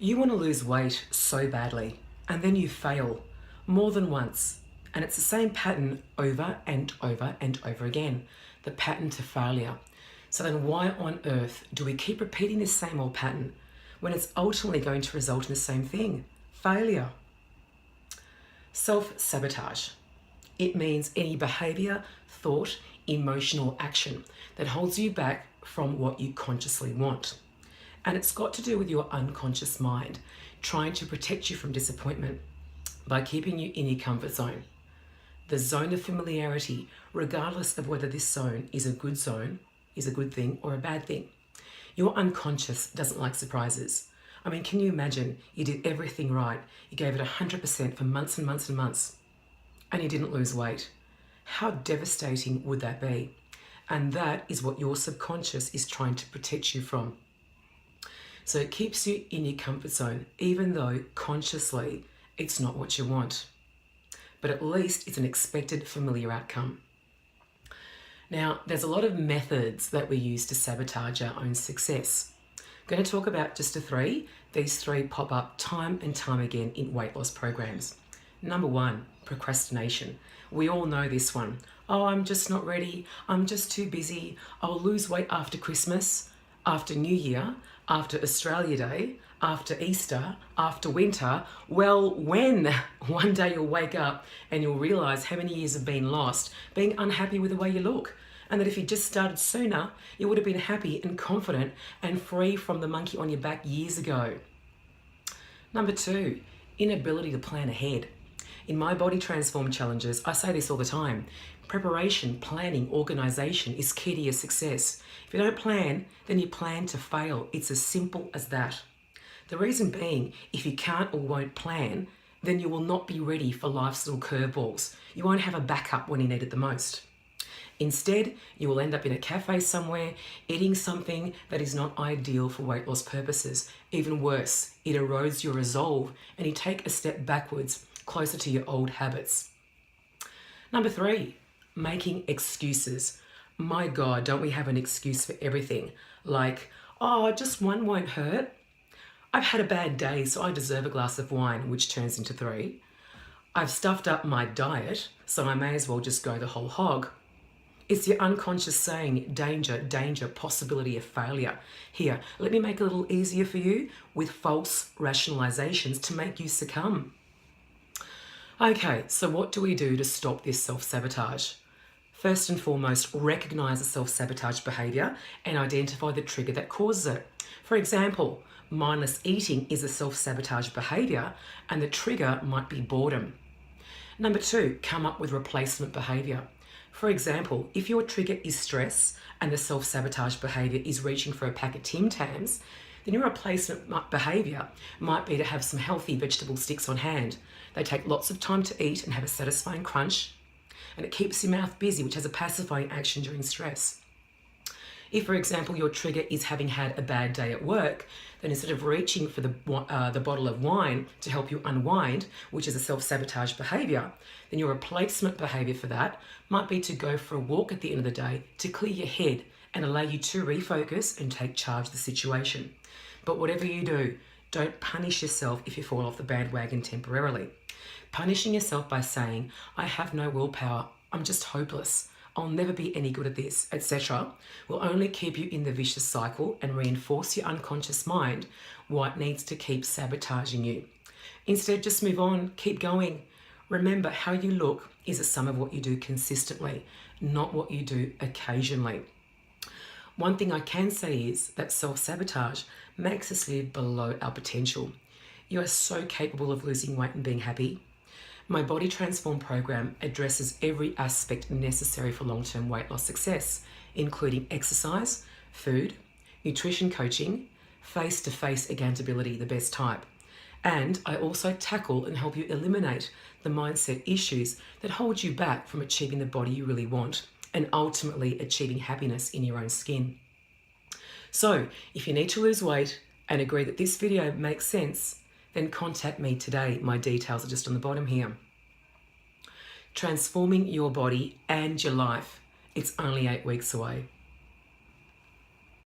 You want to lose weight so badly, and then you fail more than once. And it's the same pattern over and over and over again, the pattern to failure. So then why on earth do we keep repeating this same old pattern when it's ultimately going to result in the same thing, failure? Self-sabotage. It means any behaviour, thought, emotional action that holds you back from what you consciously want. And it's got to do with your unconscious mind trying to protect you from disappointment by keeping you in your comfort zone. The zone of familiarity, regardless of whether this zone is a good thing or a bad thing. Your unconscious doesn't like surprises. I mean, can you imagine you did everything right, you gave it 100% for months and months and months, and you didn't lose weight? How devastating would that be? And that is what your subconscious is trying to protect you from. So it keeps you in your comfort zone, even though consciously it's not what you want. But at least it's an expected familiar outcome. Now, there's a lot of methods that we use to sabotage our own success. I'm going to talk about just three. These three pop up time and time again in weight loss programs. Number one, procrastination. We all know this one. Oh, I'm just not ready. I'm just too busy. I'll lose weight after Christmas, after New Year, after Australia Day, after Easter, after winter. Well, when one day you'll wake up and you'll realise how many years have been lost being unhappy with the way you look. And that if you just started sooner, you would have been happy and confident and free from the monkey on your back years ago. Number two, inability to plan ahead. In my body transform challenges, I say this all the time. Preparation, planning, organisation is key to your success. If you don't plan, then you plan to fail. It's as simple as that. The reason being, if you can't or won't plan, then you will not be ready for life's little curveballs. You won't have a backup when you need it the most. Instead, you will end up in a cafe somewhere, eating something that is not ideal for weight loss purposes. Even worse, it erodes your resolve and you take a step backwards, closer to your old habits. Number three, making excuses. My God, don't we have an excuse for everything? Like, oh, just one won't hurt. I've had a bad day, so I deserve a glass of wine, which turns into three. I've stuffed up my diet, so I may as well just go the whole hog. It's your unconscious saying, danger, danger, possibility of failure. Here, let me make it a little easier for you with false rationalizations to make you succumb. Okay, so what do we do to stop this self-sabotage? First and foremost, recognize the self-sabotage behavior and identify the trigger that causes it. For example, mindless eating is a self-sabotage behavior and the trigger might be boredom. Number two, come up with replacement behavior. For example, if your trigger is stress and the self-sabotage behavior is reaching for a pack of Tim Tams, then your replacement behavior might be to have some healthy vegetable sticks on hand. They take lots of time to eat and have a satisfying crunch, and it keeps your mouth busy, which has a pacifying action during stress. If, for example, your trigger is having had a bad day at work, then instead of reaching for the bottle of wine to help you unwind, which is a self-sabotage behavior, then your replacement behavior for that might be to go for a walk at the end of the day to clear your head and allow you to refocus and take charge of the situation. But whatever you do, don't punish yourself if you fall off the bandwagon temporarily. Punishing yourself by saying, I have no willpower, I'm just hopeless, I'll never be any good at this, etc., will only keep you in the vicious cycle and reinforce your unconscious mind what needs to keep sabotaging you. Instead, just move on, keep going. Remember, how you look is a sum of what you do consistently, not what you do occasionally. One thing I can say is that self-sabotage makes us live below our potential. You are so capable of losing weight and being happy. My Body Transform program addresses every aspect necessary for long-term weight loss success, including exercise, food, nutrition coaching, face-to-face accountability, the best type. And I also tackle and help you eliminate the mindset issues that hold you back from achieving the body you really want and ultimately achieving happiness in your own skin. So if you need to lose weight and agree that this video makes sense, then contact me today. My details are just on the bottom here. Transforming your body and your life. It's only 8 weeks away.